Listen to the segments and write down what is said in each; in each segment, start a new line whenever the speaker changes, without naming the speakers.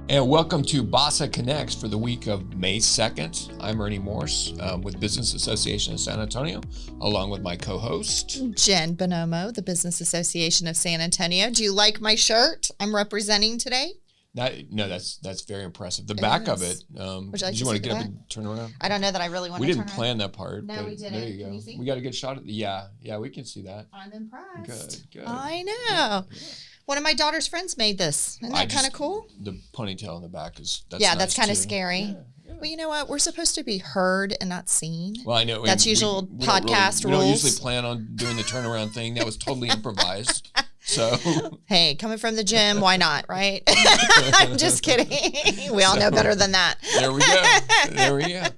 And welcome to BASA Connects for the week of May 2nd. I'm Ernie Morse with Business Association of San Antonio, along with my co-host,
Jen Bonomo, the Business Association of San Antonio. Do you like my shirt I'm representing today?
No, that's very impressive. The back of it,
Would you like
did
to
you want
see
to
the
get up
back?
and turn around?
I don't know that I really want
We
to
didn't
turn
plan that part.
No,
but
we didn't.
There you go.
Can you see?
We got a good shot at yeah, we can see that.
I'm impressed.
Good.
I know.
Yeah.
One of my daughter's friends made this. Isn't that kind of cool?
The ponytail in the back that's
that's kind of
too.
scary.
Yeah.
Well, you know what? We're supposed to be heard and not seen.
Well, I know.
That's usual podcast
rules. We don't usually
rules.
plan on doing the turnaround thing. That was totally improvised. So,
hey, coming from the gym, why not, right? I'm just kidding. We all know better than that.
There we go.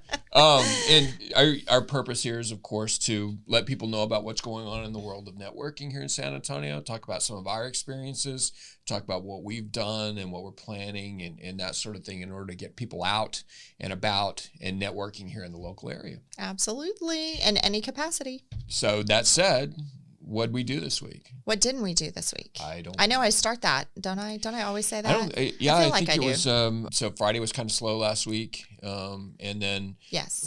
And our purpose here is, of course, to let people know about what's going on in the world of networking here in San Antonio, talk about some of our experiences, talk about what we've done and what we're planning and that sort of thing in order to get people out and about and networking here in the local area.
Absolutely. In any capacity.
So that said, what'd we do this week?
What didn't we do this week?
I
know I start that, don't I? Don't I always say that?
I think it was. So Friday was kind of slow last week, and then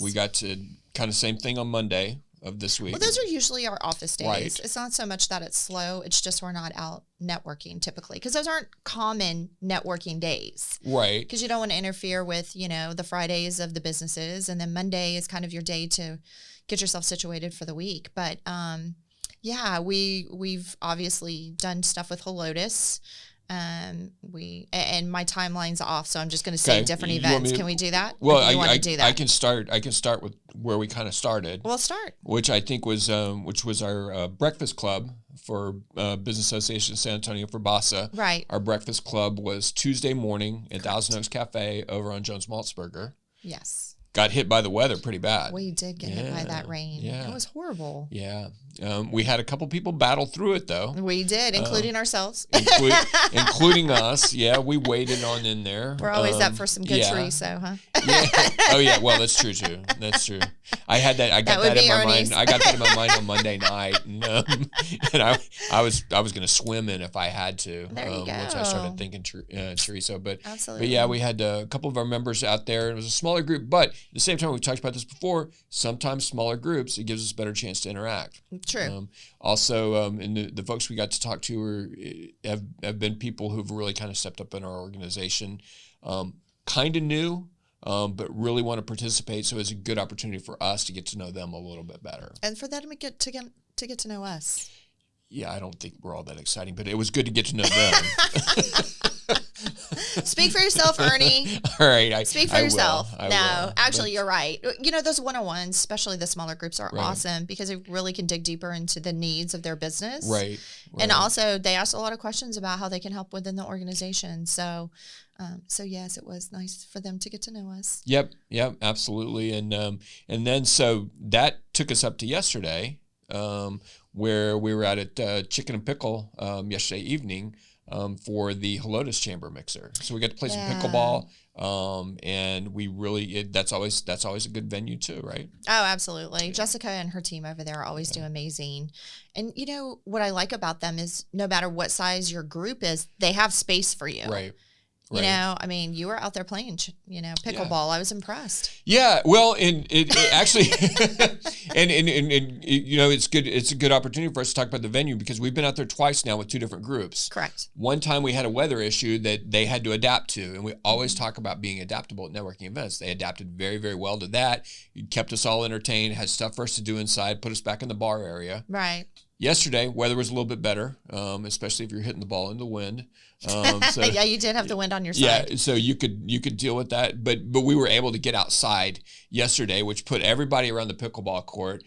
we got to kind of same thing on Monday of this week.
Well, those are usually our office days.
Right.
It's not so much that it's slow; it's just we're not out networking typically because those aren't common networking days.
Right.
Because you don't want to interfere with the Fridays of the businesses, and then Monday is kind of your day to get yourself situated for the week. But yeah, we've obviously done stuff with Helotus. And my timeline's off, so I'm just going to say different events. Can we do that?
Well,
I do that?
I can start with where we kind of started.
We'll start.
Which I think was our breakfast club for Business Association of San Antonio for BASA.
Right.
Our breakfast club was Tuesday morning at Thousand Oaks Cafe over on Jones Maltzberger.
Yes.
Got hit by the weather pretty bad.
We did get hit by that rain.
Yeah.
It was horrible.
Yeah. We had a couple people battle through it, though.
We did, including ourselves.
Including us. Yeah, we waited on in there.
We're always up for some good chorizo, huh?
Yeah. Oh, yeah. Well, that's true, too. That's true. I got that in my mind. I got that in my mind on Monday night. And I was going to swim in if I had to.
There you go.
Once I started thinking chorizo.
Absolutely.
But yeah, we had a couple of our members out there. It was a smaller group, but at the same time, we've talked about this before, sometimes smaller groups, it gives us a better chance to interact.
True.
Also, and the folks we got to talk to have been people who've really kind of stepped up in our organization, kind of new, but really want to participate. So it's a good opportunity for us to get to know them a little bit better.
And for them to get to know us.
Yeah, I don't think we're all that exciting, but it was good to get to know them.
Speak for yourself, Ernie.
All right.
Speak for yourself.
Actually,
you're right. Those one-on-ones, especially the smaller groups, are awesome because they really can dig deeper into the needs of their business.
Right.
And also, they ask a lot of questions about how they can help within the organization. So yes, it was nice for them to get to know us.
Yep, absolutely. And then so that took us up to yesterday, where we were out at Chicken and Pickle yesterday evening for the Helotus Chamber Mixer. So we got to play some pickleball, and we really that's always a good venue too, right?
Oh, absolutely. Yeah. Jessica and her team over there always do amazing. And what I like about them is no matter what size your group is, they have space for you.
Right.
You were out there playing, pickleball. Yeah. I was impressed.
Yeah, well, and it actually, and it's good. It's a good opportunity for us to talk about the venue because we've been out there twice now with two different groups.
Correct.
One time we had a weather issue that they had to adapt to, and we always talk about being adaptable at networking events. They adapted very, very well to that. It kept us all entertained, had stuff for us to do inside, put us back in the bar area.
Right.
Yesterday, weather was a little bit better, especially if you're hitting the ball in the wind.
Yeah, you did have the wind on your side.
Yeah, so you could deal with that, but we were able to get outside yesterday, which put everybody around the pickleball court.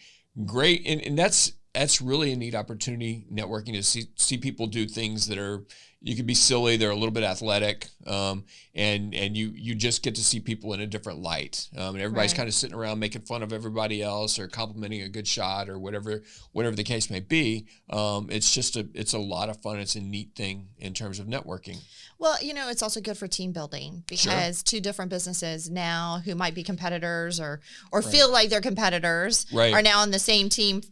Great, and that's really a neat opportunity networking to see people do things that are. You could be silly. They're a little bit athletic, and you just get to see people in a different light. And everybody's kind of sitting around making fun of everybody else or complimenting a good shot or whatever the case may be. It's a lot of fun. It's a neat thing in terms of networking.
Well, it's also good for team building because two different businesses now who might be competitors or feel like they're competitors are now on the same team,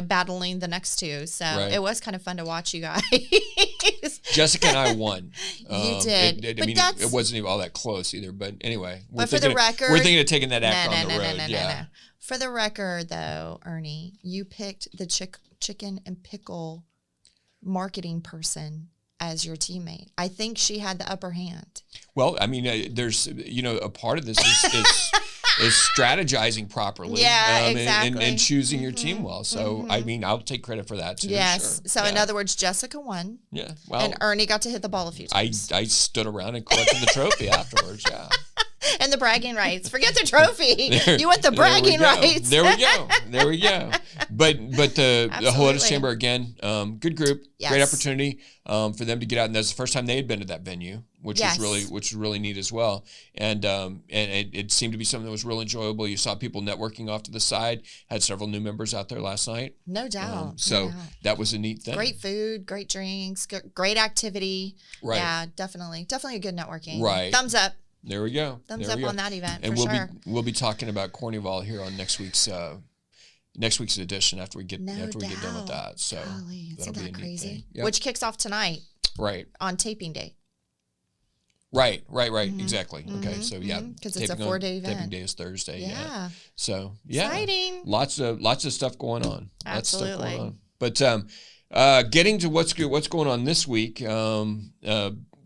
battling the next two. So it was kind of fun to watch you guys.
Jessica and I won.
You did.
It wasn't even all that close either. But anyway,
but for the record,
we're thinking of taking that act on the road.
No. For the record, though, Ernie, you picked the chicken and pickle marketing person as your teammate. I think she had the upper hand.
Well, I mean, there's, a part of this is strategizing properly.
Yeah, exactly.
And choosing your team well. So, I mean, I'll take credit for that too.
Yes.
Sure.
So, in other words, Jessica won.
Yeah. Well,
and Ernie got to hit the ball a few times.
I stood around and collected the trophy afterwards. Yeah.
And the bragging rights. Forget the trophy. You want the bragging rights.
There we go. But the Helotes Chamber, again, good group, great opportunity for them to get out. And that's the first time they had been to that venue, which was really neat as well. And it seemed to be something that was real enjoyable. You saw people networking off to the side. Had several new members out there last night.
No doubt.
That was a neat thing.
Great food, great drinks, great activity.
Right.
Yeah, definitely a good networking.
Right.
Thumbs up.
There we go.
Thumbs up on that event,
and
for
we'll be talking about Cornwall here on next week's edition after we get done with that. So
Golly,
that'll be
that crazy?
Yep.
Which kicks off tonight.
Right.
On taping day.
Right. Exactly. Okay. So
because it's a 4-day event.
Taping day is Thursday.
Yeah.
So
exciting.
Lots of stuff going on.
Absolutely.
Lots of stuff going on. But getting to what's going on this week.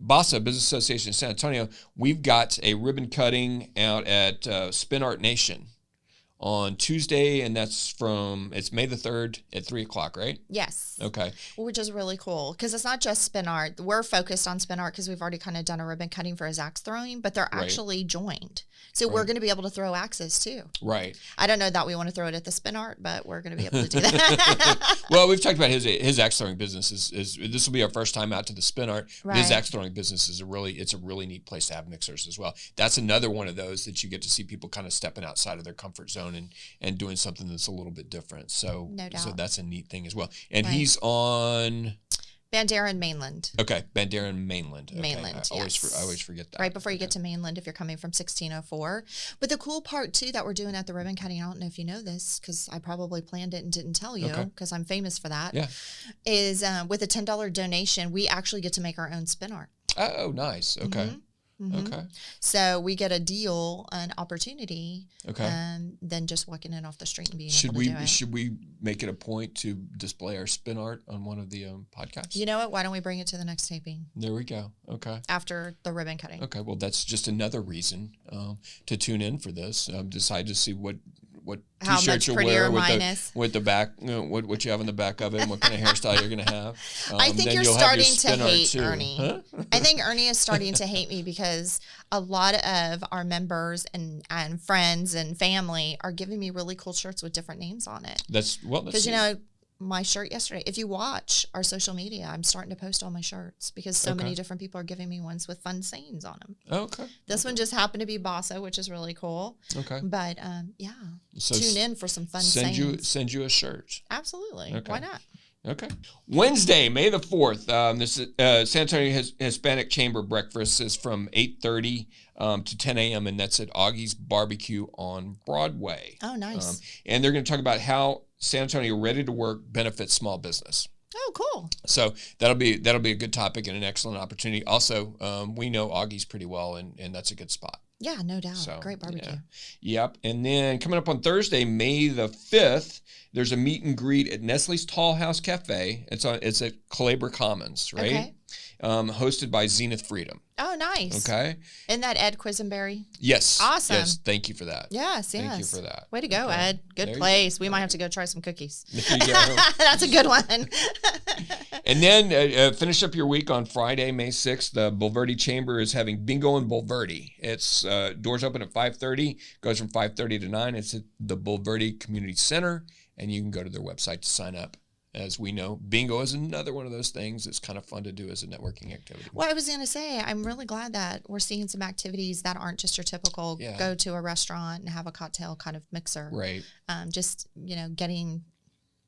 BASA, Business Association of San Antonio, we've got a ribbon cutting out at Spin Art Nation on Tuesday, and it's May the 3rd at 3:00, right?
Yes.
Okay.
Which is really cool because it's not just spin art. We're focused on spin art because we've already kind of done a ribbon cutting for his axe throwing, but they're actually joined. So we're going to be able to throw axes too.
Right.
I don't know that we want to throw it at the spin art, but we're going to be able to do that.
Well, we've talked about his axe throwing business is this will be our first time out to the spin art.
Right.
His axe throwing business is a really neat place to have mixers as well. That's another one of those that you get to see people kind of stepping outside of their comfort zone and doing something that's a little bit different. So,
no doubt.
So that's a neat thing as well. And he's on
Bandera and Mainland.
Okay, Bandera and Mainland. Okay.
Mainland,
I always forget that.
Right before you get to Mainland if you're coming from 1604. But the cool part, too, that we're doing at the ribbon cutting, I don't know if you know this because I probably planned it and didn't tell you because I'm famous for that, is with a $10 donation, we actually get to make our own spin art.
Oh, nice. Okay.
Mm-hmm.
Okay.
So we get a deal, an opportunity, than just walking in off the street and being able to do it.
Should we make it a point to display our spin art on one of the podcasts?
You know what? Why don't we bring it to the next taping?
There we go. Okay.
After the ribbon cutting.
Okay. Well, that's just another reason to tune in for this. Decide to see what t-shirts you'll wear with the back, what you have on the back of it, and what kind of hairstyle you're going to have.
I think you're starting to hate Ernie. Huh? I think Ernie is starting to hate me because a lot of our members and friends and family are giving me really cool shirts with different names on it. Because my shirt yesterday, if you watch our social media, I'm starting to post all my shirts because so many different people are giving me ones with fun sayings on them.
Okay.
This one just happened to be BASA, which is really cool.
Okay.
But so tune in for some fun sayings.
Send you a shirt.
Absolutely.
Okay.
Why not?
Okay. Wednesday, May the 4th, this San Antonio Hispanic Chamber breakfast is from 8:30 to 10 a.m., and that's at Augie's Barbecue on Broadway.
Oh, nice.
And they're going to talk about how San Antonio Ready to Work benefits small business.
Oh, cool.
So that'll be a good topic and an excellent opportunity. Also, we know Augie's pretty well, and that's a good spot.
Yeah, no doubt. So, great barbecue.
Yeah. Yep. And then coming up on Thursday, May the 5th, there's a meet and greet at Nestle's Tall House Cafe. It's at Calabar Commons, right? Okay. Hosted by Zenith Freedom.
Oh, nice.
Okay.
Isn't that Ed Quisenberry?
Yes.
Awesome.
Yes. Thank you for that.
Yes.
Thank you for that.
Way to go, Ed. Good place. We might have to go try some cookies.
There you go.
That's a good one.
And then finish up your week on Friday, May 6th. The Bulverde Chamber is having bingo in Bulverde. It's doors open at 5:30. Goes from 5:30 to 9. It's at the Bulverde Community Center, and you can go to their website to sign up. As we know, bingo is another one of those things that's kind of fun to do as a networking activity.
Well, I was going to say, I'm really glad that we're seeing some activities that aren't just your typical go to a restaurant and have a cocktail kind of mixer.
Right.
Just, getting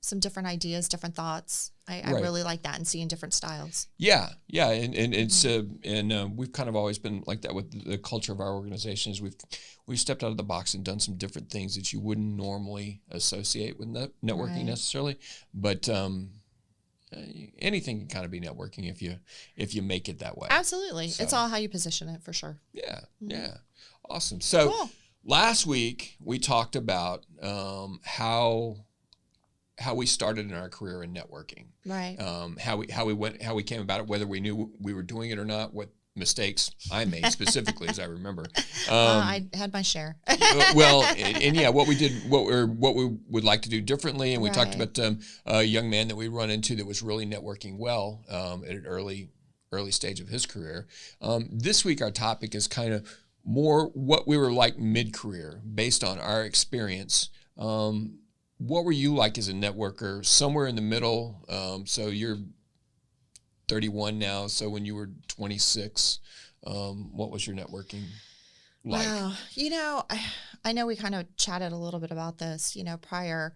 some different ideas, different thoughts. I really like that and seeing different styles.
Yeah. And it's we've kind of always been like that with the culture of our organization is we've stepped out of the box and done some different things that you wouldn't normally associate with networking necessarily. But anything can kind of be networking if you make it that way.
Absolutely.
So,
it's all how you position it for sure.
Yeah. Yeah. Awesome. So
Cool.
last week we talked about how we started in our career in networking.
Right.
How we came about it, whether we knew we were doing it or not, what mistakes I made specifically, as I remember.
I had my share.
Well, and yeah, what we did, what we would like to do differently, and we talked
Right.
about a young man that we run into that was really networking well at an early stage of his career. This week, our topic is kind of more what we were like mid-career, based on our experience. What were you like as a networker? Somewhere in the middle. So you're 31 now. So when you were 26, what was your networking like?
Wow. I know we kind of chatted a little bit about this, prior.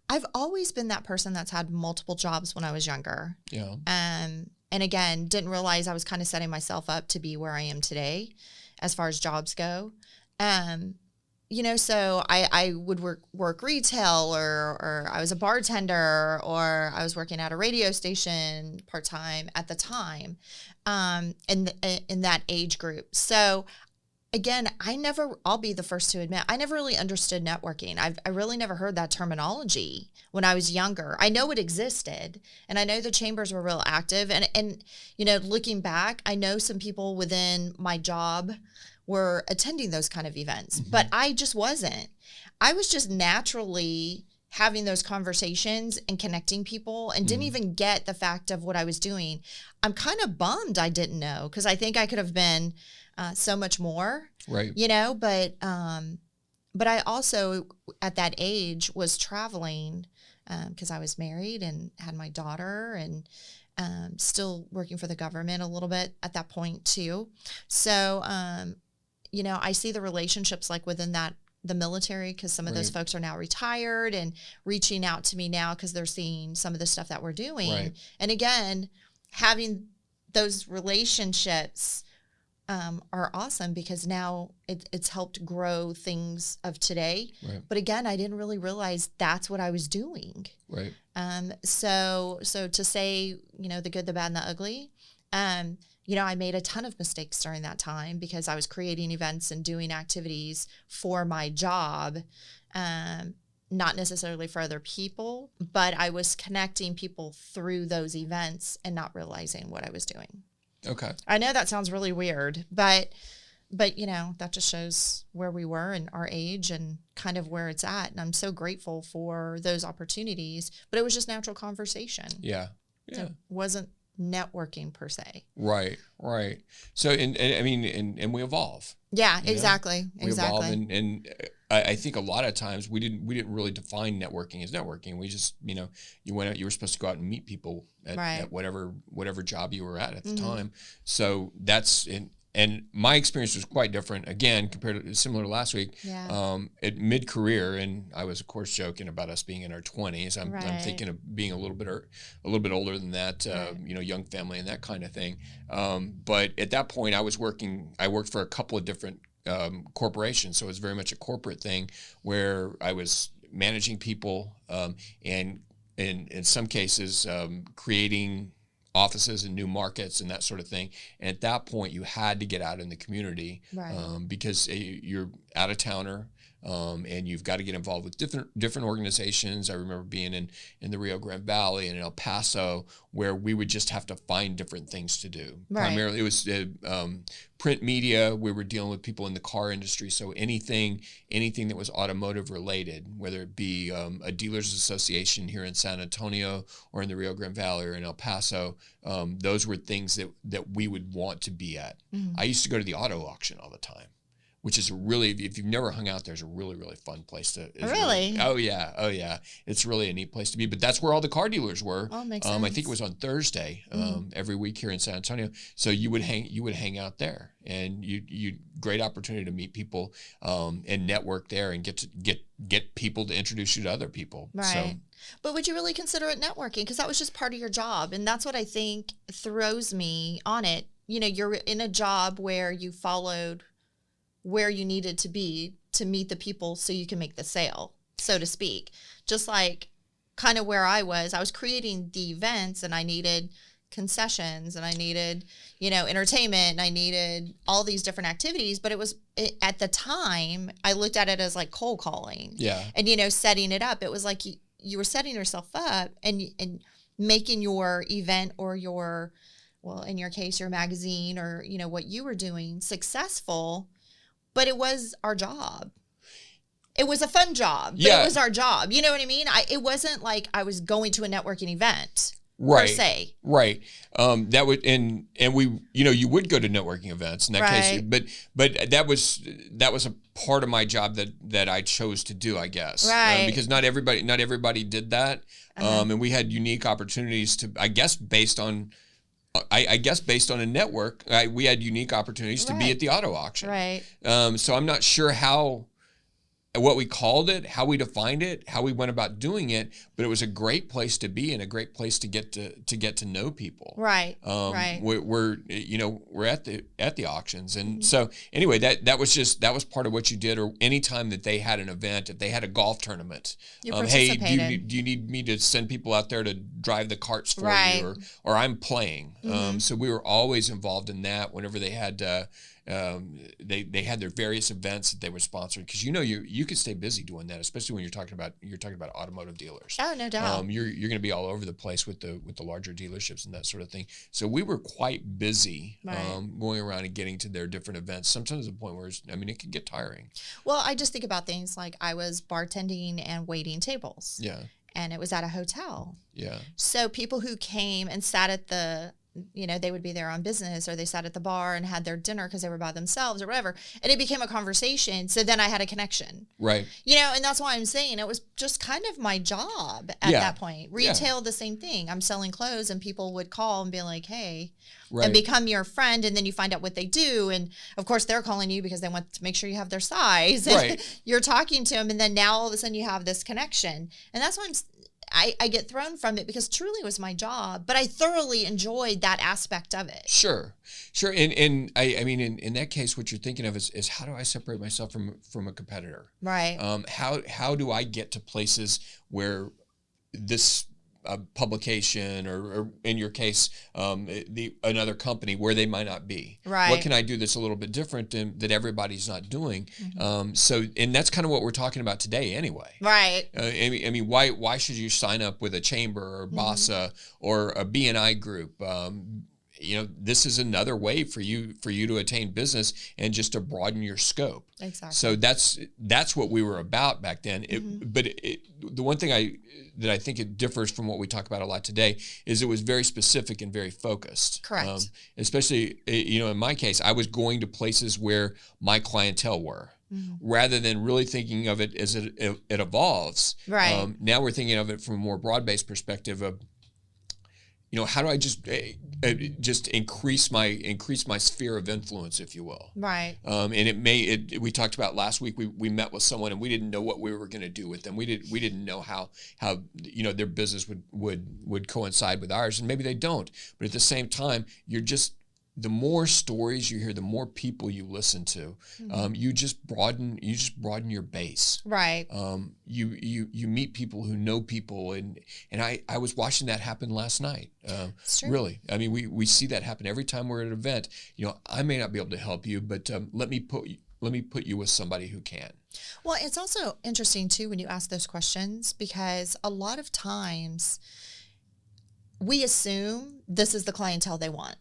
I've always been that person that's had multiple jobs when I was younger.
Yeah.
And again, didn't realize I was kind of setting myself up to be where I am today as far as jobs go. So I would work retail or I was a bartender or I was working at a radio station part-time at the time, in that age group. So again, I'll be the first to admit, I never really understood networking. I really never heard that terminology when I was younger. I know it existed and I know the chambers were real active and looking back, I know some people within my job were attending those kind of events, but I just wasn't. I was just naturally having those conversations and connecting people and didn't even get the fact of what I was doing. I'm kind of bummed I didn't know because I think I could have been so much more,
right?
But I also at that age was traveling because I was married and had my daughter and still working for the government a little bit at that point too. So, I see the relationships like within the military because some of those folks are now retired and reaching out to me now because they're seeing some of the stuff that we're doing.
Right.
And again, having those relationships are awesome because now it's helped grow things of today.
Right.
But again, I didn't really realize that's what I was doing.
Right.
So to say, the good, the bad, and the ugly, I made a ton of mistakes during that time because I was creating events and doing activities for my job, not necessarily for other people, but I was connecting people through those events and not realizing what I was doing.
Okay.
I know that sounds really weird, but that just shows where we were and our age and kind of where it's at. And I'm so grateful for those opportunities, but it was just natural conversation.
Yeah. Yeah.
It wasn't networking per se.
Right. So, and we evolve.
Yeah, exactly.
We evolve, and I think a lot of times we didn't really define networking as networking. We just, you went out, you were supposed to go out and meet people at whatever job you were at the time. So that's and my experience was quite different again similar to last week.
Yeah.
At mid-career, and I was of course joking about us being in our 20s. I'm thinking of being a little bit older than that. Young family and that kind of thing. But at that point, I worked for a couple of different corporations, so it was very much a corporate thing where I was managing people and in some cases creating offices and new markets and that sort of thing. And at that point, you had to get out in the community because you're out of towner. And you've got to get involved with different organizations. I remember being in the Rio Grande Valley and in El Paso, where we would just have to find different things to do.
Right.
Primarily, it was print media. We were dealing with people in the car industry, so anything that was automotive related, whether it be a dealers association here in San Antonio or in the Rio Grande Valley or in El Paso, those were things that we would want to be at. I used to go to the auto auction all the time, which is really, if you've never hung out there, it's a really, really fun place to.
Really?
Oh yeah. It's really a neat place to be. But that's where all the car dealers were.
Oh, makes sense.
I think it was on Thursday every week here in San Antonio. So you would hang out there, and you great opportunity to meet people and network there, and get people to introduce you to other people.
Right.
So,
but would you really consider it networking? Because that was just part of your job, and that's what I think throws me on it. You're in a job where you followed where you needed to be to meet the people so you can make the sale, so to speak. Just like kind of where I was creating the events, and I needed concessions, and I needed, entertainment, and I needed all these different activities. But at the time, I looked at it as like cold calling.
Yeah.
And, setting it up. It was like you were setting yourself up and making your event or in your case, your magazine or, what you were doing successful. But it was our job. It was a fun job, but it was our job. You know what I mean? It wasn't like I was going to a networking event, per se.
Right. That would, and we, you would go to networking events in that case, but that was a part of my job that I chose to do, I guess.
Right.
Because not everybody did that. And we had unique opportunities to, I guess, based on a network, we had unique opportunities to be at the auto auction.
Right.
So I'm not sure what we called it, how we defined it, how we went about doing it, but it was a great place to be and a great place to get to know people.
Right.
We're at the auctions, and so anyway, that was part of what you did. Or anytime that they had an event, if they had a golf tournament, hey, do you need me to send people out there to drive the carts for you, or I'm playing. So we were always involved in that. Whenever they had. They had their various events that they were sponsoring, because you could stay busy doing that, especially when you're talking about automotive dealers.
Oh, no doubt.
You're going to be all over the place with the larger dealerships and that sort of thing. So we were quite busy going around and getting to their different events. Sometimes to the point where it could get tiring.
Well, I just think about things like I was bartending and waiting tables.
Yeah.
And it was at a hotel.
Yeah.
So people who came and sat at they would be there on business, or they sat at the bar and had their dinner because they were by themselves or whatever. And it became a conversation. So then I had a connection.
Right.
And that's why I'm saying it was just kind of my job at that point. Retail, the same thing. I'm selling clothes, and people would call and be like, hey, and become your friend. And then you find out what they do. And of course, they're calling you because they want to make sure you have their size. And you're talking to them. And then now all of a sudden you have this connection. And that's why I get thrown from it, because truly it was my job, but I thoroughly enjoyed that aspect of it.
Sure. And I mean, in that case, what you're thinking of is how do I separate myself from a competitor?
Right.
How do I get to places where this publication or in your case, another company where they might not be?
Right.
What can I do that's a little bit different that everybody's not doing? And that's kind of what we're talking about today anyway.
Right.
I mean, why should you sign up with a chamber or BASA or a BNI group? This is another way for you to attain business and just to broaden your scope.
Exactly.
So that's what we were about back then. But the one thing that I think it differs from what we talk about a lot today is it was very specific and very focused.
Correct.
Especially, in my case, I was going to places where my clientele were. Rather than really thinking of it as it evolves.
Right.
Now we're thinking of it from a more broad-based perspective of, how do I just increase my sphere of influence, if you will.
Right.
And we talked about last week, we met with someone and we didn't know what we were going to do with them. We didn't know how their business would coincide with ours, and maybe they don't. But at the same time, the more stories you hear, the more people you listen to, you just broaden your base.
Right.
You meet people who know people, and I was watching that happen last night.
It's true.
Really, I mean, we see that happen every time we're at an event. I may not be able to help you, but let me put you with somebody who can.
Well, it's also interesting too when you ask those questions, because a lot of times we assume this is the clientele they want.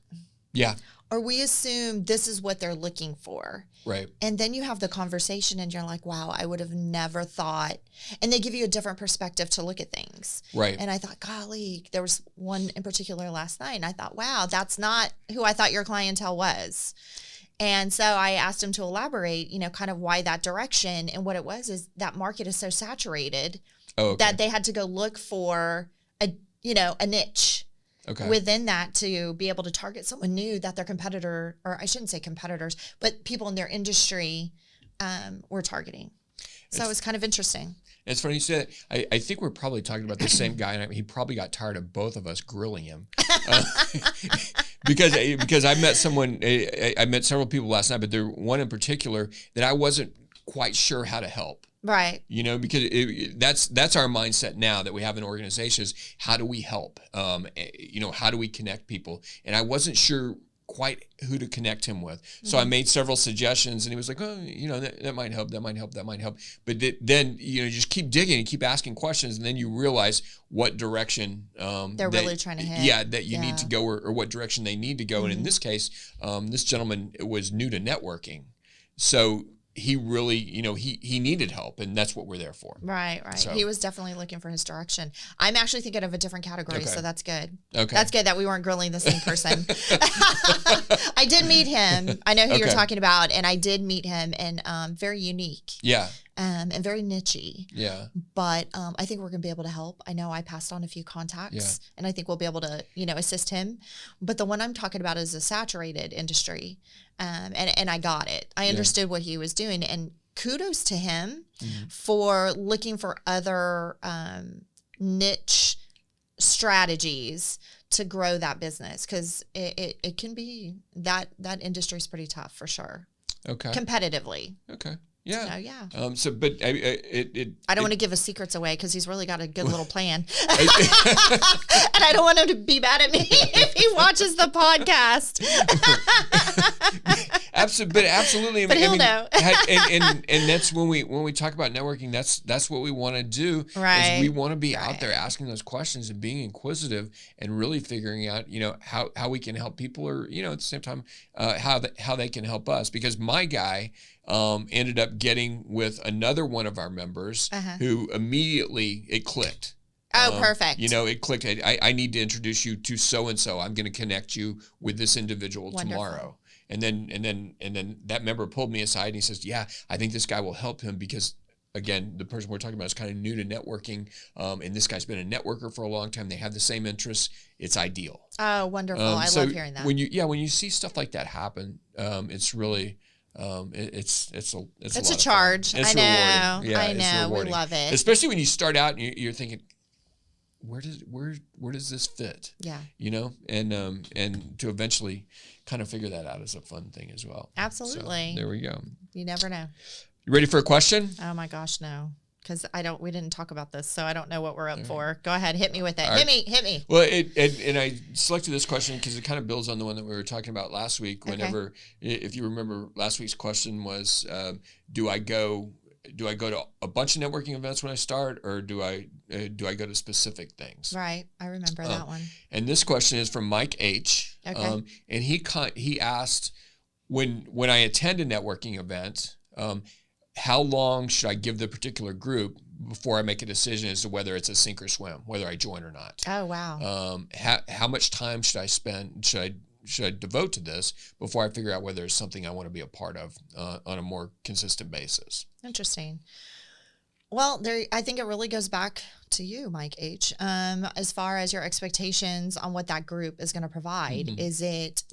Yeah.
Or we assume this is what they're looking for.
Right.
And then you have the conversation and you're like, wow, I would have never thought. And they give you a different perspective to look at things.
Right.
And I thought, golly, there was one in particular last night. And I thought, wow, that's not who I thought your clientele was. And so I asked him to elaborate, kind of why that direction. And what it was is that market is so saturated that they had to go look for a niche.
Okay.
Within that, to be able to target someone new that their competitor, or I shouldn't say competitors, but people in their industry were targeting. So it was kind of interesting.
It's funny you said that. I think we're probably talking about the same guy, and he probably got tired of both of us grilling him. Because I met several people last night, but there one in particular that I wasn't quite sure how to help.
Right.
Because that's our mindset now that we have in organizations. How do we help? How do we connect people? And I wasn't sure quite who to connect him with. So I made several suggestions, and he was like, oh, that might help, that might help, that might help. But then, you just keep digging and keep asking questions, and then you realize what direction
they're really trying to hit.
Yeah, that you need to go, or what direction they need to go. And in this case, this gentleman was new to networking. So he really, he needed help, and that's what we're there for.
Right. So, he was definitely looking for his direction. I'm actually thinking of a different category, so that's good.
Okay.
That's good that we weren't grilling the same person. I did meet him. I know who you're talking about, and I did meet him, and very unique.
Yeah.
And very niche-y.
Yeah.
But I think we're going to be able to help. I know I passed on a few contacts, and I think we'll be able to, assist him. But the one I'm talking about is a saturated industry. And I got it. I understood what he was doing. And kudos to him for looking for other niche strategies to grow that business. Because it can be, that industry is pretty tough for sure.
Okay.
Competitively.
Okay. Yeah.
So, yeah.
But
I don't want to give his secrets away because he's really got a good little plan. And I don't want him to be mad at me if he watches the podcast.
Absolutely.
But he'll know.
and that's when we talk about networking, that's what we want to do.
Right.
Is we want to be out there asking those questions and being inquisitive and really figuring out, how we can help people, or, at the same time, how they can help us. Because my guy ended up getting with another one of our members who immediately it clicked.
Oh, perfect.
It clicked. I need to introduce you to so-and-so. I'm going to connect you with this individual tomorrow. And then that member pulled me aside and he says, yeah, I think this guy will help him because, again, the person we're talking about is kind of new to networking. And this guy's been a networker for a long time. They have the same interests. It's ideal.
Oh, wonderful. I love hearing that.
When you see stuff like that happen, it's really, it's
a charge.
It's
I know.
Rewarding. Yeah,
I know.
It's rewarding.
We love it.
Especially when you start out and you're thinking, where does this fit?
Yeah.
And to eventually kind of figure that out is a fun thing as well.
Absolutely.
So, there we go.
You never know.
You ready for a question?
Oh my gosh, no. Because we didn't talk about this, so I don't know what we're up for. Go ahead, hit me with it. Hit me.
Well, and I selected this question because it kind of builds on the one that we were talking about last week. Whenever, if you remember, last week's question was, do I go to a bunch of networking events when I start, or do I go to specific things?
Right, I remember that one.
And this question is from Mike H.
Okay.
And he asked, when I attend a networking event, how long should I give the particular group before I make a decision as to whether it's a sink or swim, whether I join or not?
Oh, wow.
How much time should I spend? Should I devote to this before I figure out whether it's something I want to be a part of on a more consistent basis?
Interesting. Well, I think it really goes back to you, Mike H. As far as your expectations on what that group is going to provide. Is it,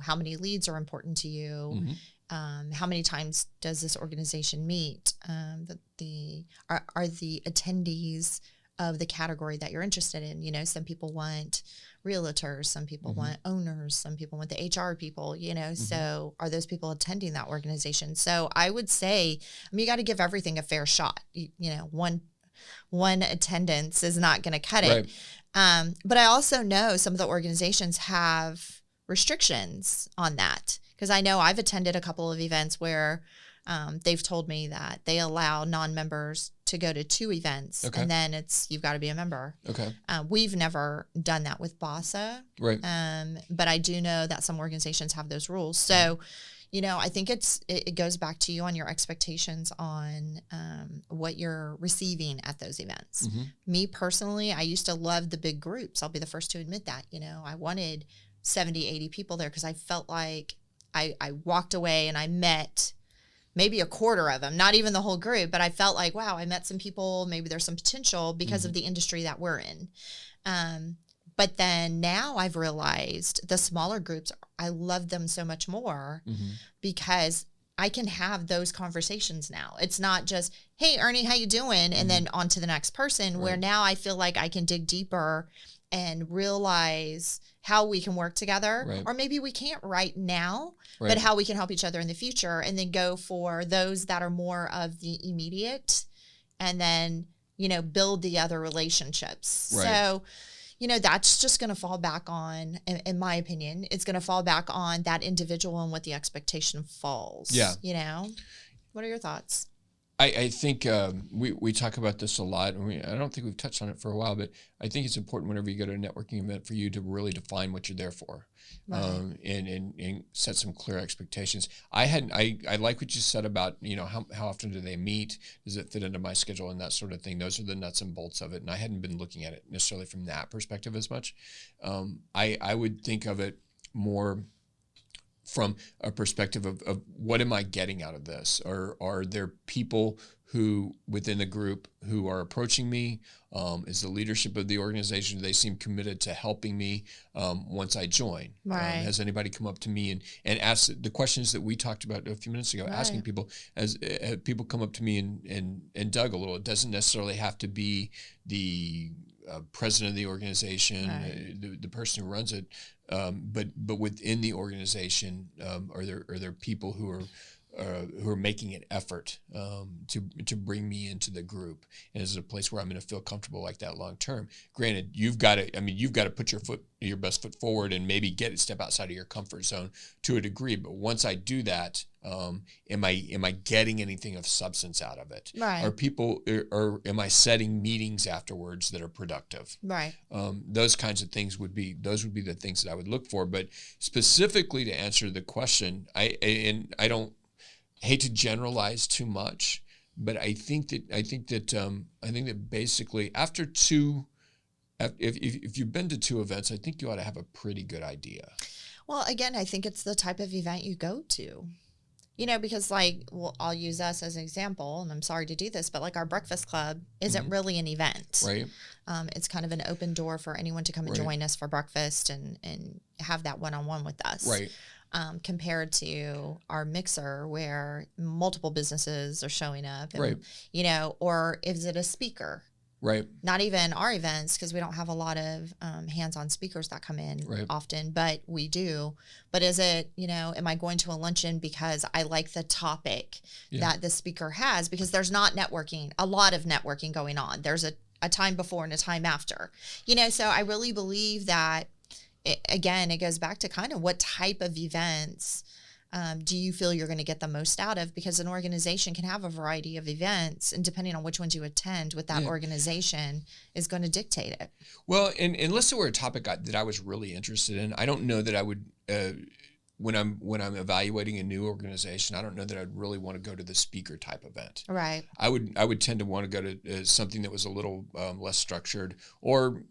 how many leads are important to you? How many times does this organization meet? Are the attendees of the category that you're interested in? Some people want realtors, some people want owners, some people want the HR people, so are those people attending that organization? So I would say, you got to give everything a fair shot. One attendance is not going to cut it. But I also know some of the organizations have restrictions on that. Because I know I've attended a couple of events where they've told me that they allow non-members to go to 2 events, and then you've got to be a member.
Okay.
We've never done that with BASA,
right?
But I do know that some organizations have those rules. So, I think it goes back to you on your expectations on what you're receiving at those events. Me personally, I used to love the big groups. I'll be the first to admit that. I wanted 70, 80 people there because I felt like I walked away and I met maybe a quarter of them, not even the whole group, but I felt like, wow, I met some people, maybe there's some potential because of the industry that we're in. But then now I've realized the smaller groups, I love them so much more because I can have those conversations now. It's not just, hey, Ernie, how you doing? And then on to the next person, where now I feel like I can dig deeper and realize how we can work together,
Right.
or maybe we can't right now,
Right.
but how we can help each other in the future, and then go for those that are more of the immediate, and then, build the other relationships.
Right.
So, that's just going to fall back on, in my opinion, it's going to fall back on that individual and what the expectation falls.
Yeah.
What are your thoughts?
I think we talk about this a lot, and I don't think we've touched on it for a while, but I think it's important whenever you go to a networking event for you to really define what you're there for,
Right.
and set some clear expectations. I like what you said about how often do they meet? Does it fit into my schedule and that sort of thing? Those are the nuts and bolts of it, and I hadn't been looking at it necessarily from that perspective as much. I would think of it more from a perspective of what am I getting out of this? Or are there people who within the group who are approaching me? Is the leadership of the organization, do they seem committed to helping me once I join?
Right.
Has anybody come up to me and asked the questions that we talked about a few minutes ago, asking
Right.
people, as people come up to me and dug a little? It doesn't necessarily have to be the president of the organization,
Right.
the person who runs it, but within the organization, are there people who are making an effort to bring me into the group, and is it a place where I'm going to feel comfortable like that long term? Granted, you've got to put your best foot forward and maybe step outside of your comfort zone to a degree. But once I do that, am I getting anything of substance out of it?
Right.
Are people, or am I setting meetings afterwards that are productive?
Right.
Those kinds of things would be the things that I would look for. But specifically to answer the question, I don't hate to generalize too much, but I think that basically after two, if you've been to two events, I think you ought to have a pretty good idea.
Well, again, I think it's the type of event you go to. Because I'll use us as an example, and I'm sorry to do this, but our breakfast club isn't really an event.
Right.
It's kind of an open door for anyone to come and
Right.
join us for breakfast and have that one-on-one with us.
Right.
Compared to our mixer where multiple businesses are showing up. And,
Right.
Or is it a speaker?
Right.
Not even our events, because we don't have a lot of hands-on speakers that come in
Right.
often, but we do. But is it, am I going to a luncheon because I like the topic that the speaker has? Because there's not a lot of networking going on. There's a time before and a time after. So I really believe that, it goes back to kind of what type of events do you feel you're going to get the most out of? Because an organization can have a variety of events, and depending on which ones you attend with that organization is going to dictate it.
Well, and unless it were a topic that I was really interested in, I don't know that I would, when I'm evaluating a new organization, I don't know that I'd really want to go to the speaker type event.
Right.
I would tend to want to go to something that was a little less structured, or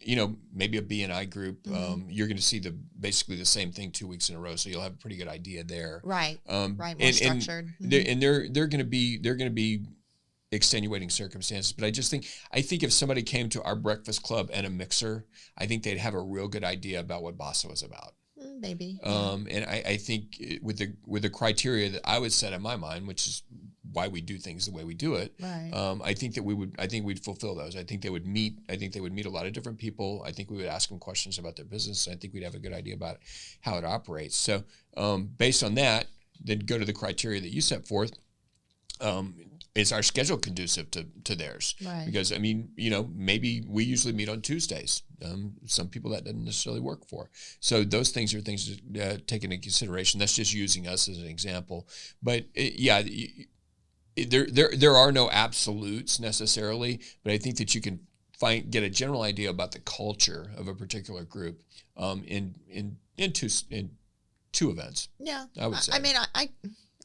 maybe a B&I group.
Mm-hmm.
You're going to see basically the same thing 2 weeks in a row, so you'll have a pretty good idea there.
Right. Right. More
and
structured.
They're going to be extenuating circumstances, but I think if somebody came to our breakfast club and a mixer, I think they'd have a real good idea about what BASA was about.
Maybe.
And I think with the criteria that I would set in my mind, which is why we do things the way we do it.
Right.
I think we'd fulfill those. I think they would meet a lot of different people. I think we would ask them questions about their business. I think we'd have a good idea about how it operates. So based on that, then go to the criteria that you set forth. Is our schedule conducive to theirs?
Right.
Because maybe we usually meet on Tuesdays. Some people that doesn't necessarily work for. So those things are things to take into consideration. That's just using us as an example. But there are no absolutes necessarily. But I think that you can get a general idea about the culture of a particular group in two events.
Yeah.
I would say.
I mean,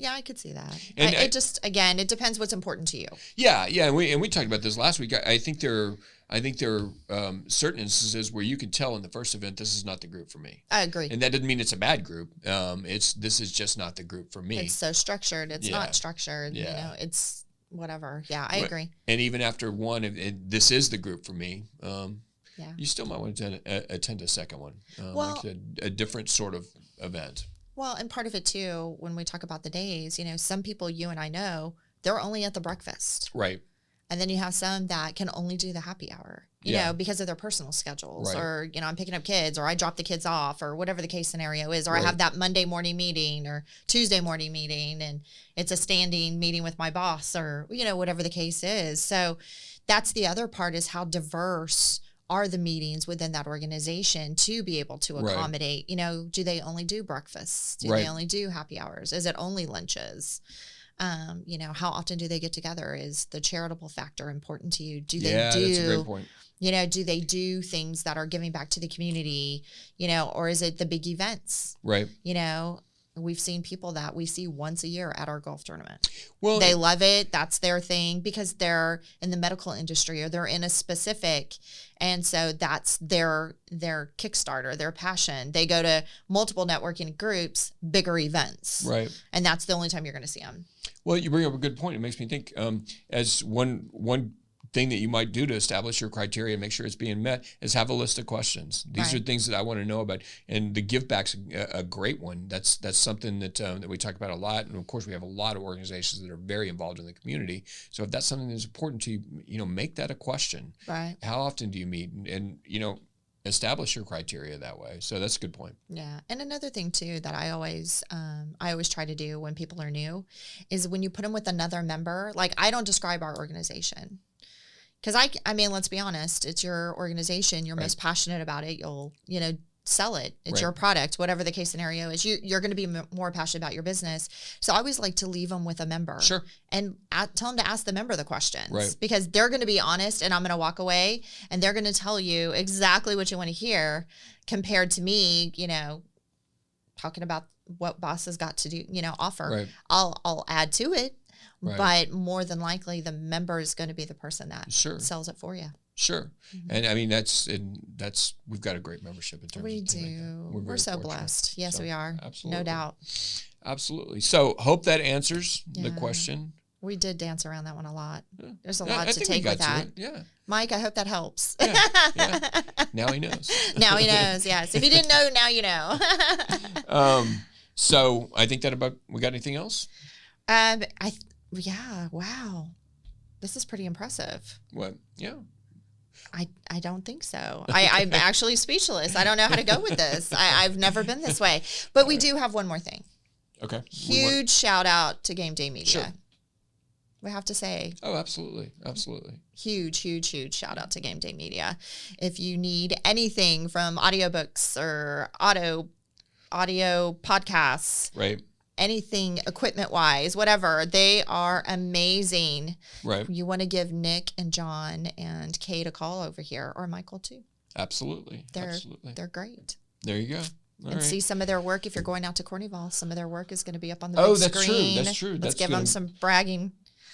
I could see that.
And
it just, again, it depends what's important to you.
Yeah, and we talked about this last week. I think there are certain instances where you can tell in the first event, this is not the group for me.
I agree.
And that doesn't mean it's a bad group. This is just not the group for me.
It's so structured. It's not structured.
Yeah.
it's whatever. Yeah, I agree.
And even after one, this is the group for me.
Yeah.
You still might want to attend a second one,
Well,
like a different sort of event.
Well, and part of it too, when we talk about the days, some people you and I know, they're only at the breakfast.
Right.
And then you have some that can only do the happy hour. you know, because of their personal schedules, or, you know, I'm picking up kids, or I drop the kids off, or whatever the case scenario is, or I have that Monday morning meeting or Tuesday morning meeting, and it's a standing meeting with my boss, or, you know, whatever the case is. So that's the other part, is how diverse are the meetings within that organization to be able to accommodate, you know, do they only do breakfasts? Do they only do happy hours? Is it only lunches? You know, how often do they get together? Is the charitable factor important to you? Do they
that's a great point.
You know, do they do things that are giving back to the community, you know, or is it the big events?
Right.
You know, we've seen people that we see once a year at our golf tournament.
Well,
they love it. That's their thing, because they're in the medical industry, or they're in a specific. And so that's their Kickstarter, their passion. They go to multiple networking groups, bigger events.
Right.
And that's the only time you're going to see them.
Well, you bring up a good point. It makes me think, as one thing that you might do to establish your criteria and make sure it's being met is have a list of questions. These are things that I want to know about, and the give back's a great one. That's something that we talk about a lot, and of course we have a lot of organizations that are very involved in the community. So if that's something that's important to you, you know, make that a question.
Right.
How often do you meet, and you know, establish your criteria that way. So that's a good point.
Yeah. And another thing too that I always try to do when people are new is when you put them with another member, like I don't describe our organization. Because I mean, let's be honest, it's your organization. You're most passionate about it. You'll, you know, sell it. It's your product, whatever the case scenario is. You're going to be more passionate about your business. So I always like to leave them with a member.
Sure.
And tell them to ask the member the questions.
Right.
Because they're going to be honest, and I'm going to walk away, and they're going to tell you exactly what you want to hear, compared to me, you know, talking about what BASA's got to do, you know, offer.
Right.
I'll add to it.
Right.
But more than likely, the member is going to be the person that sells it for you.
Sure. Mm-hmm. And I mean, that's we've got a great membership in terms
we
of
do. We're so blessed. Yes, we are.
Absolutely.
No doubt.
Absolutely. So hope that answers the question.
We did dance around that one a lot.
Yeah.
There's a lot to take with that.
Yeah.
Mike, I hope that helps.
Yeah. Now he knows.
Now he knows, yes. If you didn't know, now you know.
So I think we got anything else?
Yeah, wow. This is pretty impressive.
What? Yeah.
I don't think so. I'm actually speechless. I don't know how to go with this. I've never been this way. But we do have one more thing.
Okay.
Huge shout out to Game Day Media.
Sure.
We have to say.
Oh, absolutely. Absolutely.
Huge shout out to Game Day Media. If you need anything from audiobooks or audio podcasts.
Right.
Anything equipment-wise, whatever, they are amazing.
Right.
You want to give Nick and John and Kate a call over here, or Michael too.
Absolutely.
They're great.
There you go. All right.
See some of their work. If you're going out to Cornwall, some of their work is going to be up on the big screen.
That's true.
Let's give them some bragging.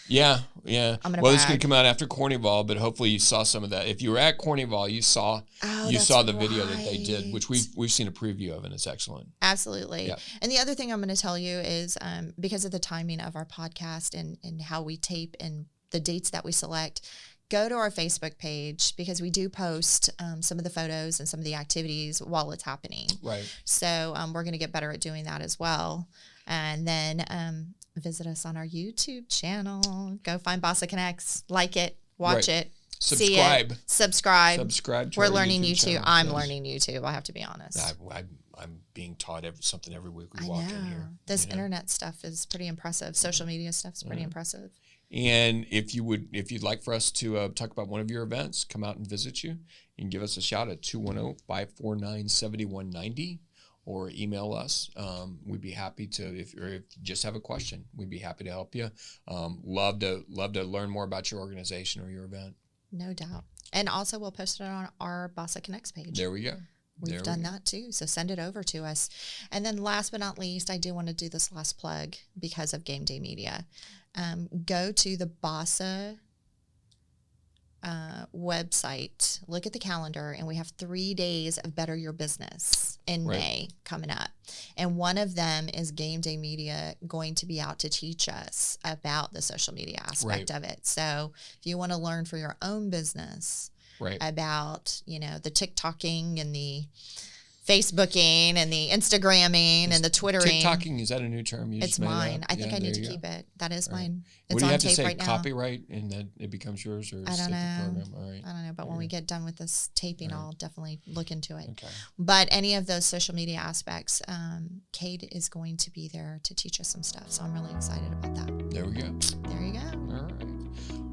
Yeah.
It's going
to come out after Cornwall, but hopefully you saw some of that. If you were at Cornwall, you saw the video that they did, which we've seen a preview of, and it's excellent.
Absolutely.
Yeah.
And the other thing I'm going to tell you is because of the timing of our podcast and how we tape and the dates that we select, go to our Facebook page, because we do post some of the photos and some of the activities while it's happening.
Right.
So we're going to get better at doing that as well. And then visit us on our YouTube channel. Go find BASA Connects, like it, watch it,
subscribe.
See it, subscribe.
Subscribe to
We're
our
learning YouTube. I'm
yes.
learning YouTube, I have to be honest.
I'm being taught something every week we walk in here.
This internet stuff is pretty impressive. Social media stuff is pretty impressive.
And if you'd like for us to talk about one of your events, come out and visit you. You can give us a shout at 210-549-7190. Or email us. We'd be happy to, if you just have a question, we'd be happy to help you. Love to learn more about your organization or your event.
No doubt. And also we'll post it on our BASA Connects page.
There we go.
We've done that too. So send it over to us. And then last but not least, I do want to do this last plug because of Game Day Media. Go to the BASA website, look at the calendar, and we have 3 days of Better Your Business in May coming up. And one of them is Game Day Media going to be out to teach us about the social media aspect of it. So if you want to learn for your own business about, the TikToking and the Facebooking and the Instagramming and the Twittering.
TikToking, is that a new term you
It's
just made
mine.
up?
I think
Yeah,
I need
there
to
you
keep
go.
it. That is
All right.
mine.
What
It's
do you
on
have to
tape
say?
right now.
Copyright, and that it becomes yours, or
I
stick
don't
the
know.
program? All right.
I don't know, but when we get done with this taping,
Right.
I'll definitely look into it.
Okay.
But any of those social media aspects, Cade is going to be there to teach us some stuff. So I'm really excited about that.
There we go.
There you go.
All right.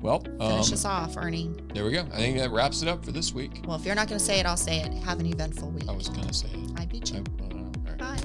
Well,
Finish us off, Ernie.
there we go. I think that wraps it up for this week.
Well, if you're not going to say it, I'll say it. Have an eventful week.
I was going to say it.
I beat you.
All right.
Bye.